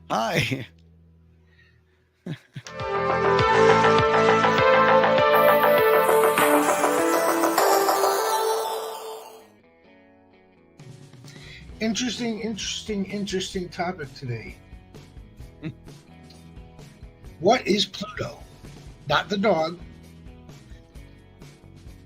Hi. Interesting topic today. What is Pluto? Not the dog.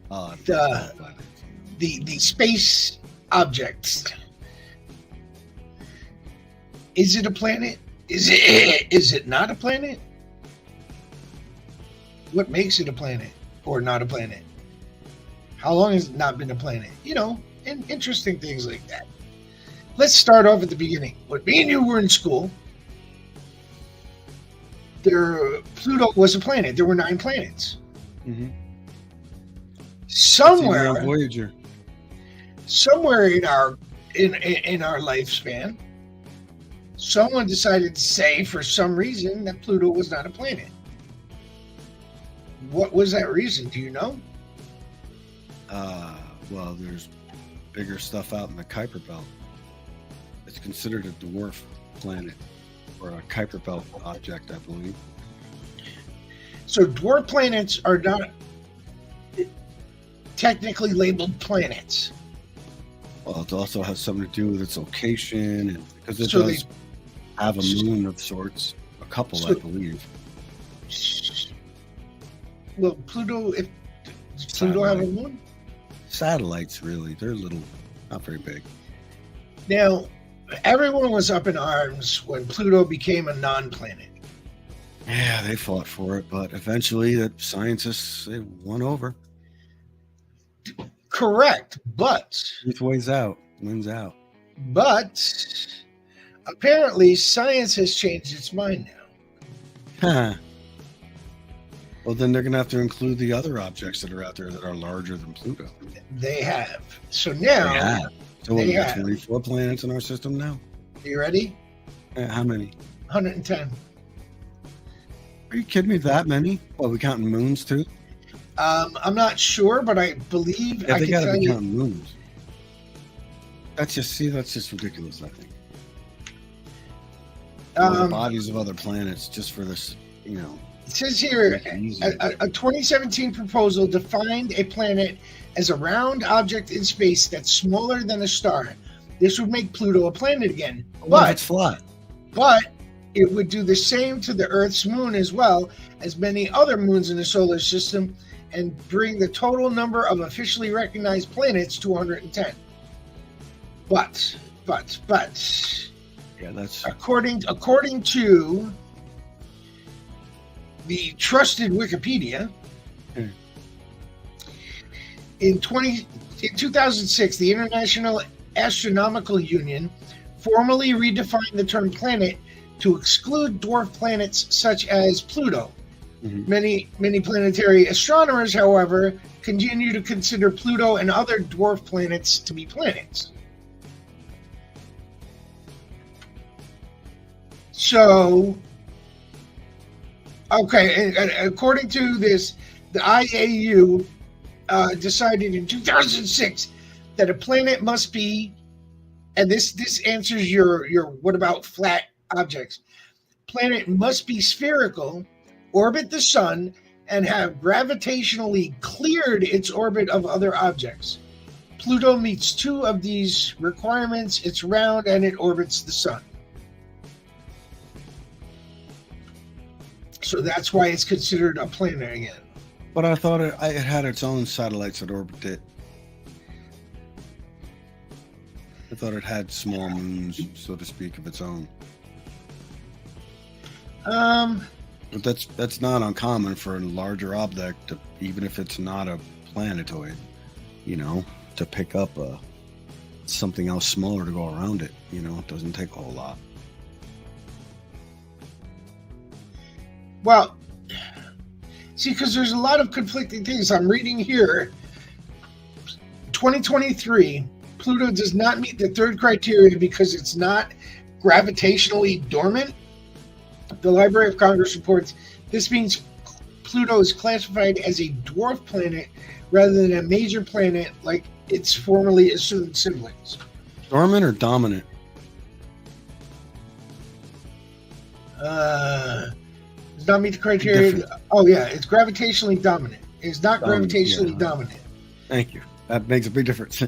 The the space objects. Is it a planet? Is it not a planet? What makes it a planet or not a planet? How long has it not been a planet? And interesting things like that. Let's start off at the beginning. When me and you were in school, Pluto was a planet. There were 9 planets. Mm-hmm. Somewhere, Voyager. Somewhere in our lifespan, someone decided to say, for some reason, that Pluto was not a planet. What was that reason? Do you know? Well, there's bigger stuff out in the Kuiper Belt. It's considered a dwarf planet or a Kuiper Belt object, I believe. So dwarf planets are not technically labeled planets. Well, it also has something to do with its location, and because it does have a moon of sorts, a couple, I believe. Well, does Pluto have a moon? Satellites, really. They're little, not very big. Now, everyone was up in arms when Pluto became a non-planet. Yeah, they fought for it, but eventually the scientists, they won over. Correct, but... Truth wins out. But, apparently, science has changed its mind now. Huh. Well, then they're going to have to include the other objects that are out there that are larger than Pluto. They have. So now... They have. So we have 24 planets in our system now. Are you ready? How many? 110. Are you kidding me? That many? Well, we counting moons too? I'm not sure, but I believe they got to be counting moons. That's just ridiculous, I think. The bodies of other planets just for this, It says here, a 2017 proposal defined a planet as a round object in space that's smaller than a star. This would make Pluto a planet again. But it's flat. But it would do the same to the Earth's moon as well as many other moons in the solar system and bring the total number of officially recognized planets to 110. But yeah, that's according to the trusted Wikipedia, in 2006, the International Astronomical Union formally redefined the term planet to exclude dwarf planets such as Pluto. Mm-hmm. Many planetary astronomers, however, continue to consider Pluto and other dwarf planets to be planets. So, okay, and according to this, the IAU decided in 2006 that a planet must be, and this answers your what about flat objects? Planet must be spherical, orbit the sun, and have gravitationally cleared its orbit of other objects. Pluto meets 2 of these requirements. It's round and it orbits the sun. So that's why it's considered a planet again. But I thought it had its own satellites that orbited it. I thought it had small moons, so to speak, of its own. But that's not uncommon for a larger object, even if it's not a planetoid, to pick up something else smaller to go around it. It doesn't take a whole lot. Well, see, because there's a lot of conflicting things. I'm reading here, 2023, Pluto does not meet the 3rd criteria because it's not gravitationally dormant. The Library of Congress reports this means Pluto is classified as a dwarf planet rather than a major planet like its formerly assumed siblings. Dormant or dominant? Does not meet the criteria. Different. Oh yeah, it's gravitationally dominant. It's not Dominant, gravitationally yeah. dominant. Thank you. That makes a big difference.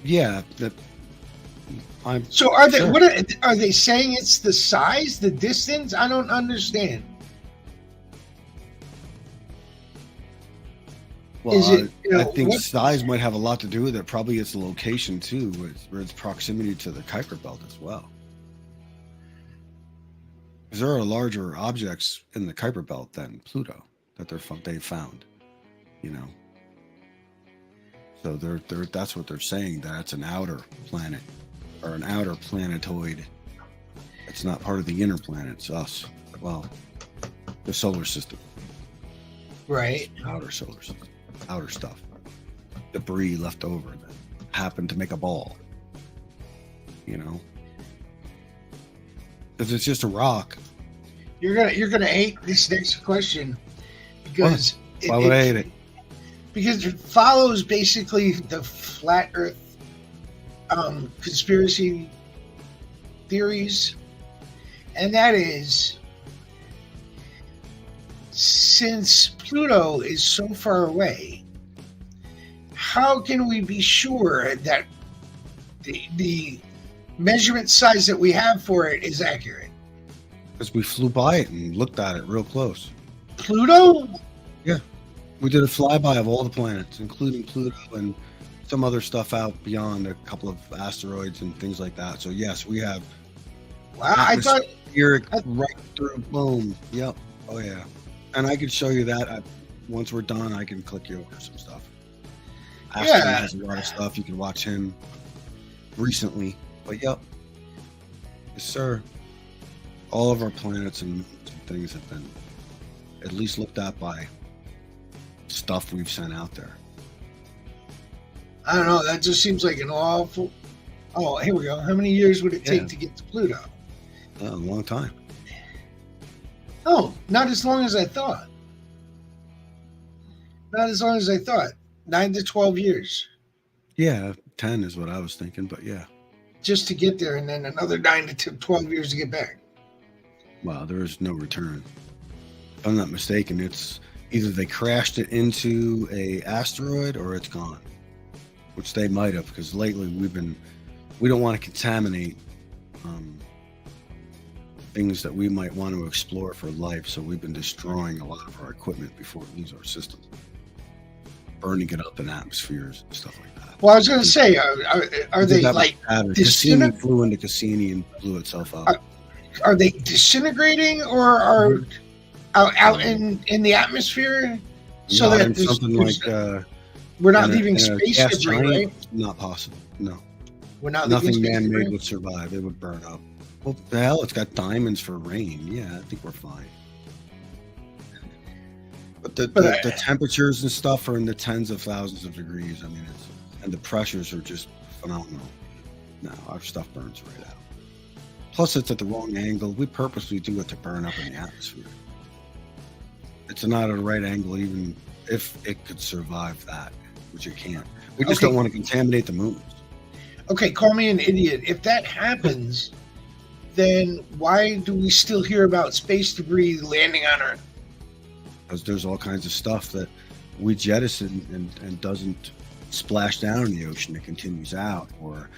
Yeah. So are they? Sure. What are they saying? It's the size, the distance? I don't understand. Well, Is it? I think size might have a lot to do with it. Probably its location too, or its proximity to the Kuiper Belt as well. Because there are larger objects in the Kuiper Belt than Pluto that they've found. You know, so that's what they're saying. That it's an outer planet or an outer planetoid. It's not part of the inner planet. It's us. Well, the solar system. Right. Outer solar system. Outer stuff. Debris left over that happened to make a ball. You know? Because it's just a rock. You're gonna hate this next question because why would I hate it? Because it follows basically the flat Earth conspiracy theories, and that is, since Pluto is so far away, how can we be sure that the measurement size that we have for it is accurate? Because we flew by it and looked at it real close. Pluto? Yeah. We did a flyby of all the planets, including Pluto and some other stuff out beyond, a couple of asteroids and things like that. So yes, we have. Wow, I thought right through. Boom. Yep. Oh yeah. And I can show you that. Once we're done, I can click you over some stuff. Ashton has a lot of stuff. You can watch him recently. But yep. Yes, sir. All of our planets and things have been at least looked at by stuff we've sent out there. I don't know. That just seems like an awful. Oh, here we go. How many years would it take to get to Pluto? A long time. Oh, not as long as I thought. Not as long as I thought. 9 to 12 years. Yeah, 10 is what I was thinking, but yeah. Just to get there, and then another 9 to 12 years to get back. Wow, there is no return. If I'm not mistaken, it's either they crashed it into a asteroid or it's gone. Which they might have, because lately we don't want to contaminate things that we might want to explore for life, so we've been destroying a lot of our equipment before it leaves our system, burning it up in atmospheres and stuff like that. Well, I was going to say, are they like Cassini flew into Cassini and blew itself up? Are they disintegrating, or are out in the atmosphere? So Not that in something like we're not leaving space gas debris, giant, right? Not possible. No, We're not nothing leaving space man-made debris? would survive. It would burn up. Well, the hell, it's got diamonds for rain. Yeah, I think we're fine. But the temperatures and stuff are in the tens of thousands of degrees. I mean, and the pressures are just phenomenal. No, our stuff burns right out. Plus, it's at the wrong angle. We purposely do it to burn up in the atmosphere. It's not at a right angle, even if it could survive that, which it can't. We just don't want to contaminate the moons. Okay, call me an idiot. If that happens, then why do we still hear about space debris landing on Earth? Because there's all kinds of stuff that we jettison and doesn't splash down in the ocean. It continues out, or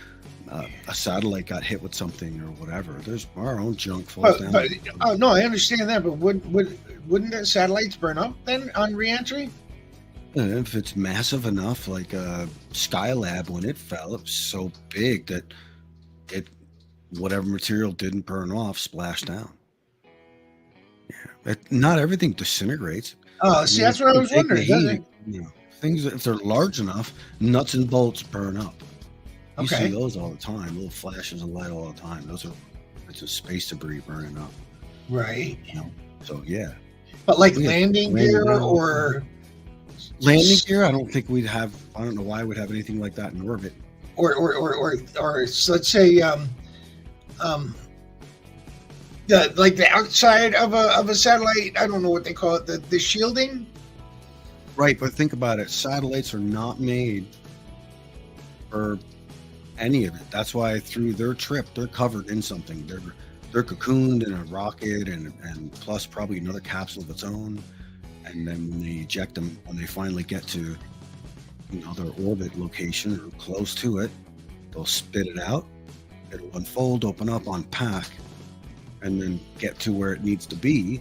a satellite got hit with something or whatever. There's our own junk falls down. Oh no, I understand that, but wouldn't the satellites burn up then on re-entry? If it's massive enough, like Skylab, when it fell, it was so big that whatever material didn't burn off splashed down. Yeah, not everything disintegrates. Oh, see, that's what I was wondering. Things, if they're large enough, nuts and bolts burn up. You Okay. see those all the time, little flashes of light all the time. It's a space debris burning up. Right. So yeah. But like landing gear or landing gear, I don't think we'd have. I don't know why we'd have anything like that in orbit. Or so let's say the outside of a satellite. I don't know what they call it. The shielding. Right, but think about it. Satellites are not made for any of it. That's why through their trip, they're covered in something. They're cocooned in a rocket and plus probably another capsule of its own. And then when they eject them, when they finally get to their orbit location or close to it, they'll spit it out. It'll unfold, open up, unpack, and then get to where it needs to be.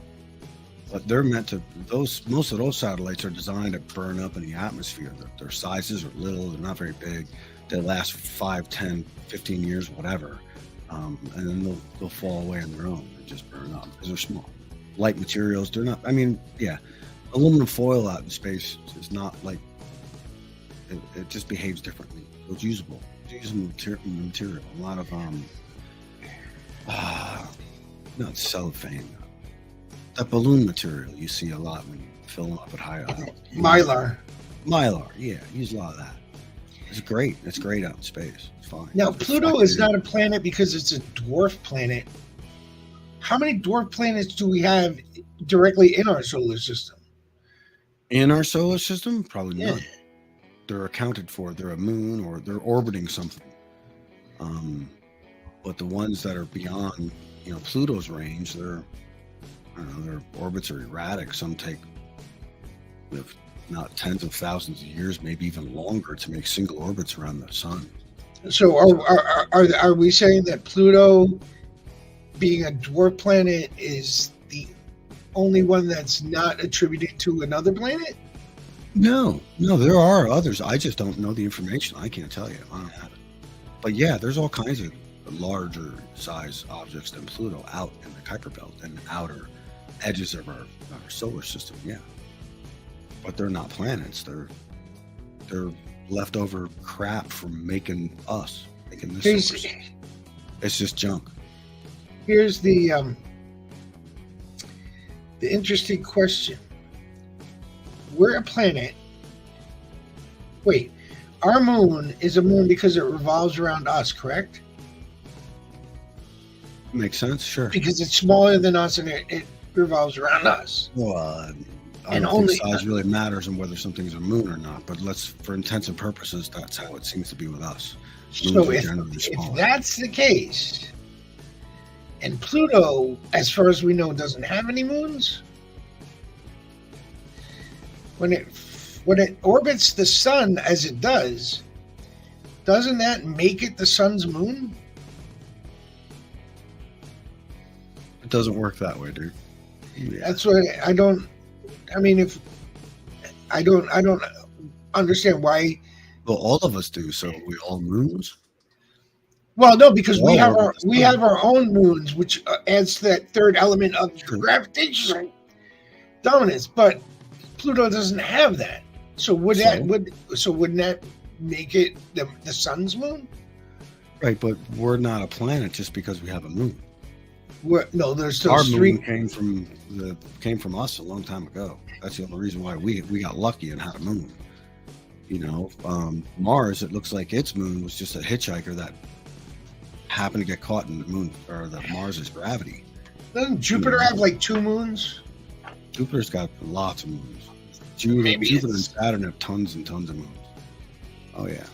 But they're meant to, most of those satellites are designed to burn up in the atmosphere. Their sizes are little, they're not very big. They last 5, 10, 15 years, whatever. And then they'll fall away on their own and just burn up because they're small. Light materials, they're not, aluminum foil out in space is not like, it just behaves differently. So it's usable. It's usable material. A lot of, not cellophane. That balloon material you see a lot when you fill them up at high altitude. Mylar. Mylar, yeah, use a lot of that. It's great. It's great out in space. It's fine. Now, Pluto is not a planet because it's a dwarf planet. How many dwarf planets do we have directly in our solar system? In our solar system? Probably Yeah. none. They're accounted for. They're a moon or they're orbiting something. But the ones that are beyond, Pluto's range, their orbits are erratic. Some take, if not tens of thousands of years, maybe even longer to make single orbits around the sun. So are we saying that Pluto, being a dwarf planet, is the only one that's not attributed to another planet? No, there are others. I just don't know the information. I can't tell you. I don't have it. But yeah, there's all kinds of larger size objects than Pluto out in the Kuiper Belt and the outer edges of our solar system. Yeah, but they're not planets. They're leftover crap from making this solar system. It's just junk. Here's the interesting question. We're a planet. Wait, our moon is a moon because it revolves around us, correct? Makes sense, sure. Because it's smaller than us and it revolves around us. Well, I don't think size really matters on whether something's a moon or not, but for intents and purposes, that's how it seems to be with us. So if that's the case, and Pluto, as far as we know, doesn't have any moons, when it orbits the sun as it does, doesn't that make it the sun's moon? It doesn't work that way, dude. Yeah. That's what I don't understand why. Well, all of us do. So we all moons. Well, no, because we have our own moons, which adds to that third element of gravitational dominance. But Pluto doesn't have that. So wouldn't that make it the sun's moon? Right, but we're not a planet just because we have a moon. There's still our moon came from us a long time ago. That's the only reason why we got lucky and had a moon. Mars, it looks like its moon was just a hitchhiker that happened to get caught in the moon or the Mars's gravity. Doesn't Jupiter have like 2 moons? Jupiter's got lots of moons. Jupiter and Saturn have tons and tons of moons. Oh yeah,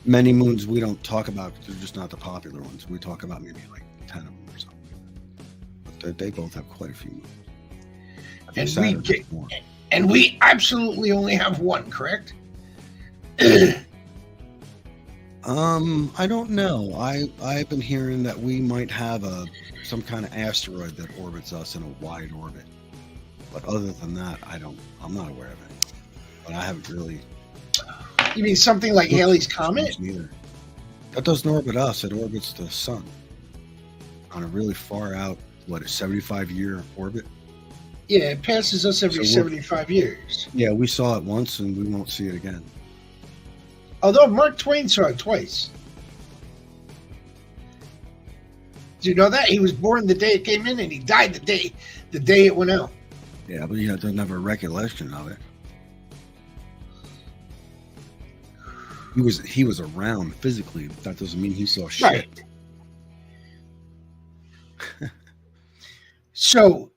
many moons we don't talk about because they're just not the popular ones. We talk about maybe like 10 of them or something. But they both have quite a few moons. And we absolutely only have one, correct? I don't know. I've been hearing that we might have some kind of asteroid that orbits us in a wide orbit. But other than that, I'm not aware of it. But I haven't really. You mean something like Halley's Comet? Neither. That doesn't orbit us. It orbits the sun on a really far out, a 75-year orbit? Yeah, it passes us every 75 years. Yeah, we saw it once and we won't see it again. Although Mark Twain saw it twice. Did you know that? He was born the day it came in and he died the day it went out. Yeah, but he doesn't have a recollection of it. He was around physically. That doesn't mean he saw shit. Right. So,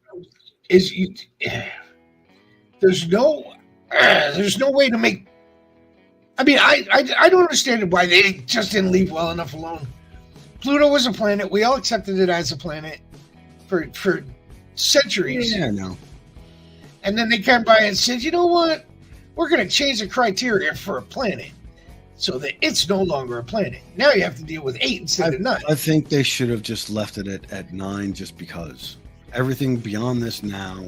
there's no way to make I mean, I don't understand why they just didn't leave well enough alone. Pluto was a planet. We all accepted it as a planet for centuries. Yeah, no. And then they came by and said, you know what? We're going to change the criteria for a planet so that it's no longer a planet. Now you have to deal with 8 instead of 9. I think they should have just left it at 9 just because. Everything beyond this now,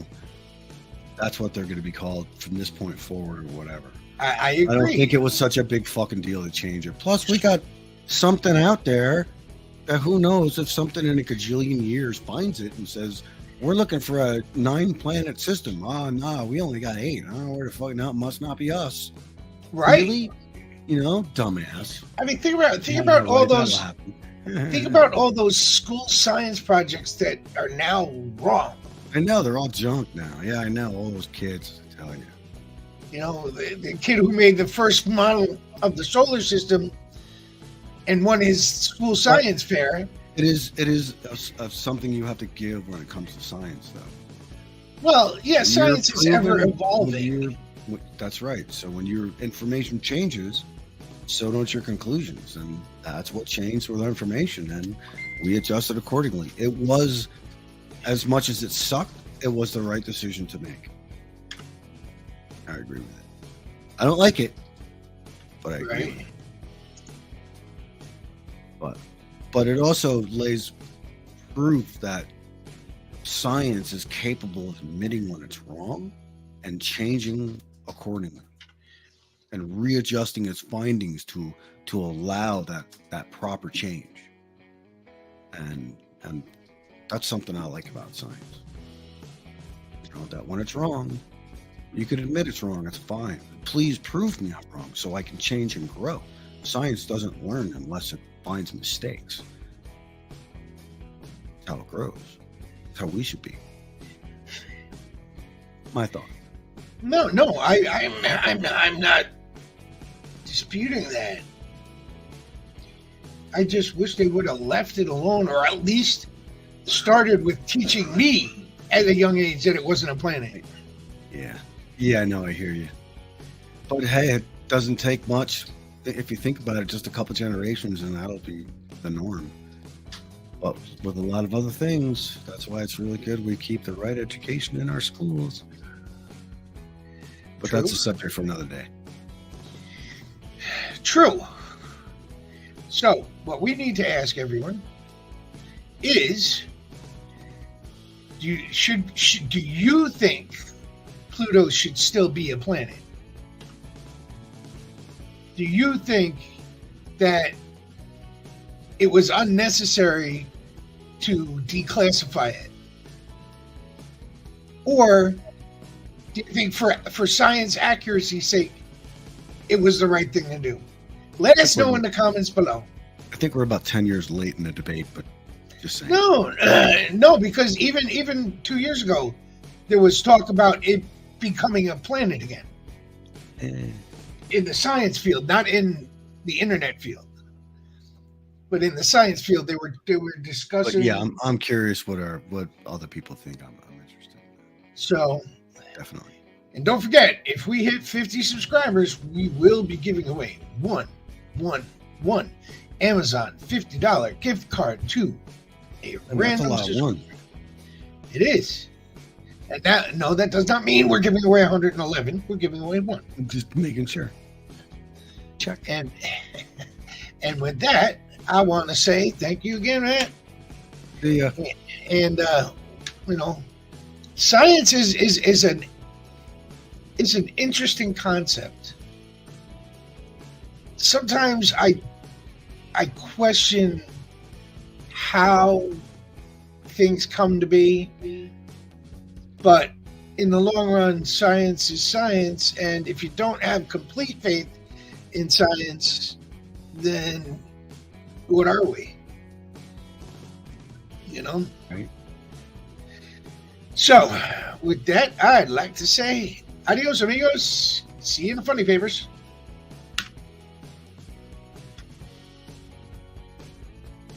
that's what they're going to be called from this point forward or whatever. I agree. I don't think it was such a big fucking deal to change it. Plus, we got something out there that who knows if something in a gajillion years finds it and says, we're looking for a 9-planet system. Oh, no, we only got 8. I don't know where the fuck. No, it must not be us. Right? Really? You know, dumbass. I mean, think about all those. Think about all those school science projects that are now wrong. I know they're all junk now. Yeah, I know all those kids. I tell you. You know, the kid who made the first model of the solar system and won his school science fair. It is something you have to give when it comes to science, though. Well, yeah, science is ever evolving. That's right. So when your information changes, so don't your conclusions, and that's what changed with our information, and we adjusted accordingly. It was, as much as it sucked, it was the right decision to make. I agree with it. I don't like it, but I agree with it. But it also lays proof that science is capable of admitting when it's wrong and changing accordingly and readjusting its findings to allow that proper change. And that's something I like about science. You know, that when it's wrong, you can admit it's wrong. It's fine. Please prove me I'm wrong so I can change and grow. Science doesn't learn unless it finds mistakes. That's how it grows. That's how we should be. My thought. No, I'm not disputing that. I just wish they would have left it alone, or at least started with teaching me at a young age that it wasn't a planet. Yeah, I know, I hear you. But hey, it doesn't take much. If you think about it, just a couple generations and that'll be the norm. But with a lot of other things, that's why it's really good we keep the right education in our schools. But that's a subject for another day. True. So, what we need to ask everyone is, do you think Pluto should still be a planet? Do you think that it was unnecessary to declassify it? Or do you think for science accuracy's sake, it was the right thing to do? Let us know in the comments below. I think we're about 10 years late in the debate, but just saying. No, because even 2 years ago, there was talk about it becoming a planet again. In the science field, not in the internet field, but in the science field, they were discussing. But yeah, I'm curious what other people think. I'm interested in that. So definitely. And don't forget, if we hit 50 subscribers, we will be giving away one Amazon $50 gift card to a random subscriber. It is. And that does not mean we're giving away 111. We're giving away one. I'm just making sure. Check. And with that, I want to say thank you again, Matt. Yeah. And science is an interesting concept. Sometimes I question how things come to be. But in the long run, science is science. And if you don't have complete faith in science, then what are we? You know? Right. So, with that, I'd like to say adios, amigos. See you in the funny papers.